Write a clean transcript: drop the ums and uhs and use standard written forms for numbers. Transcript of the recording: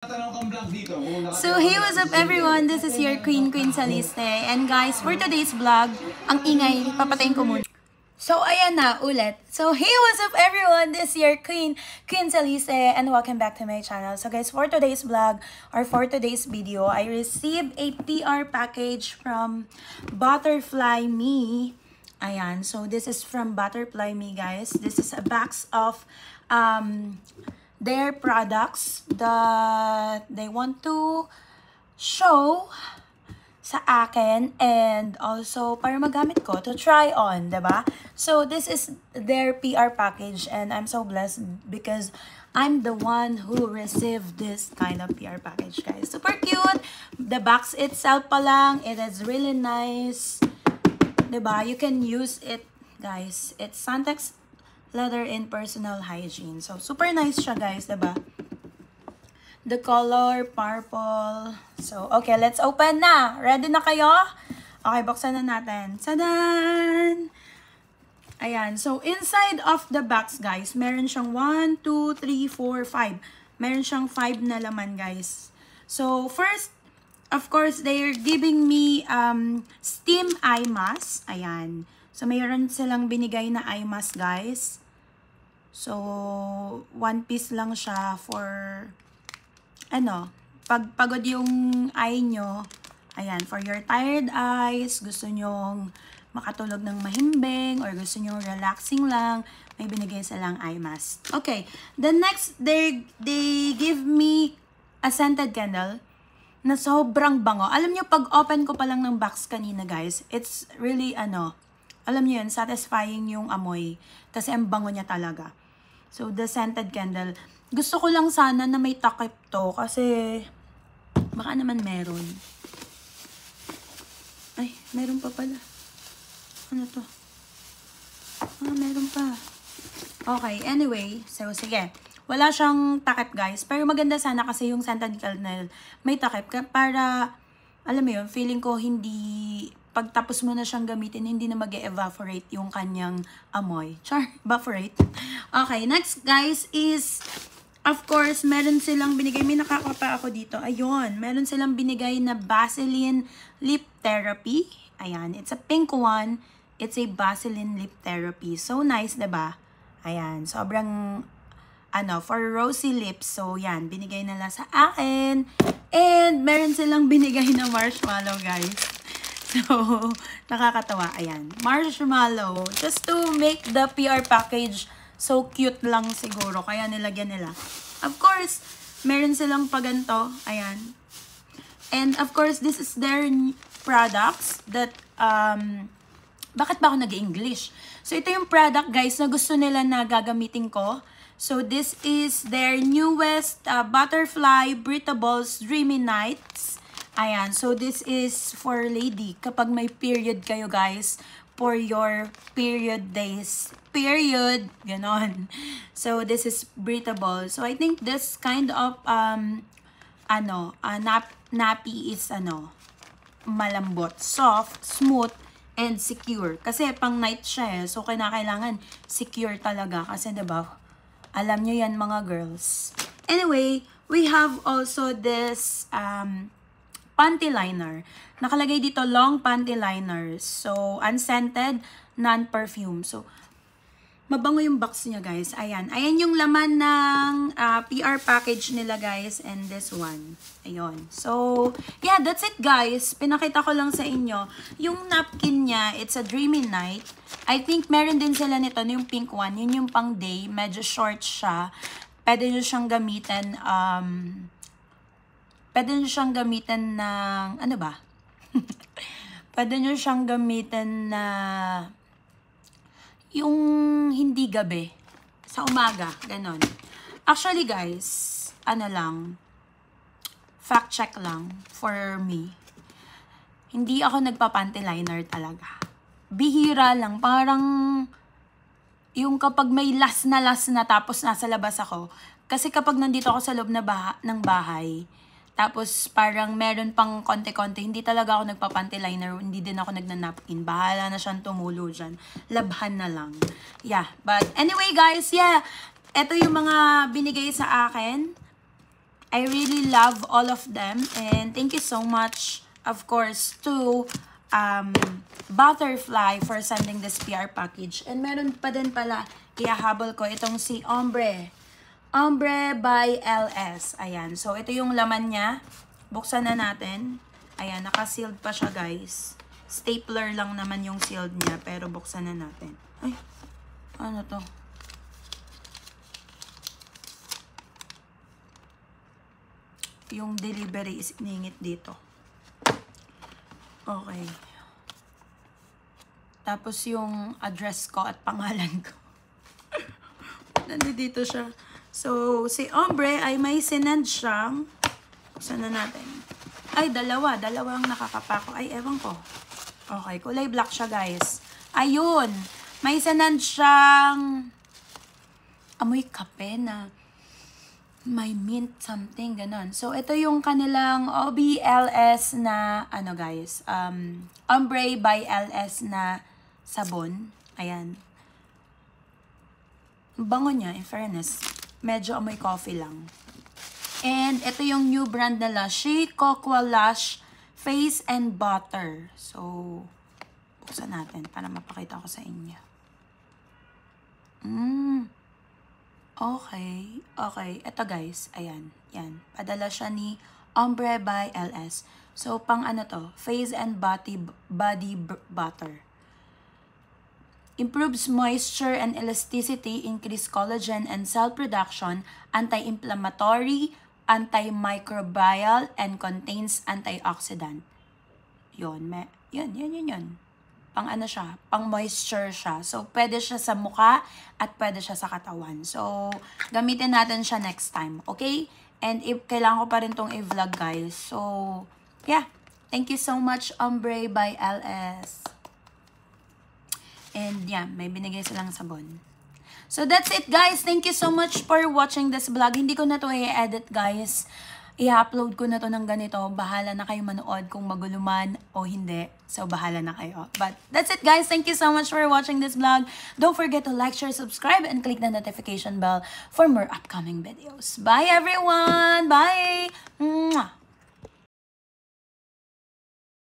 So hey, what's up everyone? This is your Queen Saliste. And guys, for today's vlog, ang ingay, papatayin ko muna. So ayan na, ulit. So hey, what's up everyone? This is your Queen Saliste and welcome back to my channel. So guys, for today's vlog or for today's video, I received a PR package from Butterfly Me. Ayan, so this is from Butterfly Me, guys. This is a box of their products that they want to show sa akin and also para magamit ko to try on, diba? So this is their PR package and I'm so blessed because I'm the one who received this kind of PR package, guys. Super cute. The box itself pa lang, it is really nice. Diba? You can use it, guys. It's Santex leather and personal hygiene. So, super nice siya, guys, diba? The color, purple. So, okay, let's open na. Ready na kayo? Okay, buksan na natin. Tadan! Ayan. So, inside of the box, guys, meron siyang 1, 2, 3, 4, 5. Meron siyang 5 na laman, guys. So, first, of course, they're giving me steam eye mask. Ayan. So, mayroon silang binigay na eye mask, guys. So, one piece lang siya for, pag pagod yung eye nyo, ayan, for your tired eyes, gusto nyong makatulog ng mahimbing, or gusto nyong relaxing lang, may binigay silang eye mask. Okay, the next, they give me a scented candle na sobrang bango. Alam nyo, pag open ko pa lang ng box kanina, guys, it's really, alam nyo yun, satisfying yung amoy. Kasi ang bango niya talaga. So, the scented candle. Gusto ko lang sana na may takip to. Kasi, baka naman meron. Ay, meron pa pala. Ano to? Meron pa. Okay, anyway. So, sige. Wala siyang takip, guys. Pero maganda sana kasi yung scented candle may takip. Para, alam mo yun, feeling ko hindi, pagtapos mo na siyang gamitin, hindi na mag-evaporate yung kanyang amoy. Char, evaporate. Okay, next, guys, is, of course, meron silang binigay. May nakakapa ako dito. Ayun, meron silang binigay na Vaseline Lip Therapy. Ayan, it's a pink one. It's a Vaseline Lip Therapy. So nice, diba? Ayan, sobrang, for rosy lips. So, yan, binigay nila sa akin. And, meron silang binigay na marshmallow, guys. So, nakakatawa. Ayan, marshmallow. Just to make the PR package so cute lang siguro. Kaya nilagyan nila. Of course, meron silang paganto. Ayan. And, of course, this is their products that, bakit ba ako nag-English? So, ito yung product, guys, na gusto nila na gagamitin ko. So, this is their newest Butterfly Breathables Dreamy Nights. Ayan. So, this is for lady. Kapag may period kayo, guys, for your period days. Period. Ganon. So, this is breathable. So, I think this kind of, nappy is, malambot, soft, smooth, and secure. Kasi, pang night siya eh. So, kailangan secure talaga. Kasi, diba, alam nyo yan mga girls. Anyway, we have also this panty liner. Nakalagay dito long panty liners. So, unscented, non-perfume. So, mabango yung box niya, guys. Ayan. Ayan yung laman ng PR package nila, guys. And this one. Ayun. So, yeah, that's it, guys. Pinakita ko lang sa inyo. Yung napkin niya, it's a dreamy night. I think meron din sila nito, yung pink one. Yun yung pang day. Medyo short siya. Pwede nyo siyang gamitin, pwede nyo siyang gamitin ng, ano ba? Pwede nyo siyang gamitin na, yung hindi gabi. Sa umaga. Ganon. Actually, guys, fact check lang for me. Hindi ako nagpa-panty liner talaga. Bihira lang. Parang, yung kapag may last na tapos nasa labas ako. Kasi kapag nandito ako sa loob ng bahay, tapos parang meron pang konti-konti, hindi talaga ako nagpa-panty liner, hindi din ako nagnanapkin. Bahala na siyang tumulo dyan. Labhan na lang. Yeah. But anyway, guys, yeah. Ito yung mga binigay sa akin. I really love all of them. And thank you so much, of course, to Butterfly for sending this PR package. And meron pa din pala, ihahabol ko itong si Ombre. Ombre by LS. Ayan. So, ito yung laman niya. Buksan na natin. Ayan, naka-sealed pa siya, guys. Stapler lang naman yung sealed niya, pero buksan na natin. Ay, ano to? Yung delivery is iningit dito. Okay. Tapos yung address ko at pangalan ko. Nandito siya. So, si Ombre ay may sinend siyang, buksan na natin. Ay, dalawa ang nakakapako. Ay, ewan ko. Okay, kulay black siya, guys. Ayun, may sinend siyang amoy kape na may mint something, ganon. So, ito yung kanilang OBLS na, ano guys, Ombre by LS na sabon. Ayan. Bango niya, in fairness. Medyo amoy coffee lang. And ito yung new brand nila, Shea Cocoa Lush Face and Butter. So, buksan natin para mapakita ko sa inyo. Okay. Okay. Ito guys. Ayan. Yan. Padala siya ni Ombre by LS. So, pang ano to? Face and body butter. Improves moisture and elasticity, increase collagen and cell production, anti-inflammatory, antimicrobial, and contains antioxidant. Yun. Yun. Pang ano siya, pang moisture siya. So, pwede siya sa mukha at pwede siya sa katawan. So, gamitin natin siya next time, okay? And if kailangan ko pa rin tong i-vlog, guys. So, yeah. Thank you so much, Ombre by LS. And yeah, may binigay silang sabon. So, that's it, guys. Thank you so much for watching this vlog. Hindi ko na to i-edit, guys. I-upload ko na to ng ganito. Bahala na kayo manood kung magulo man o hindi. So, bahala na kayo. But, that's it, guys. Thank you so much for watching this vlog. Don't forget to like, share, subscribe, and click the notification bell for more upcoming videos. Bye, everyone! Bye! Mwah!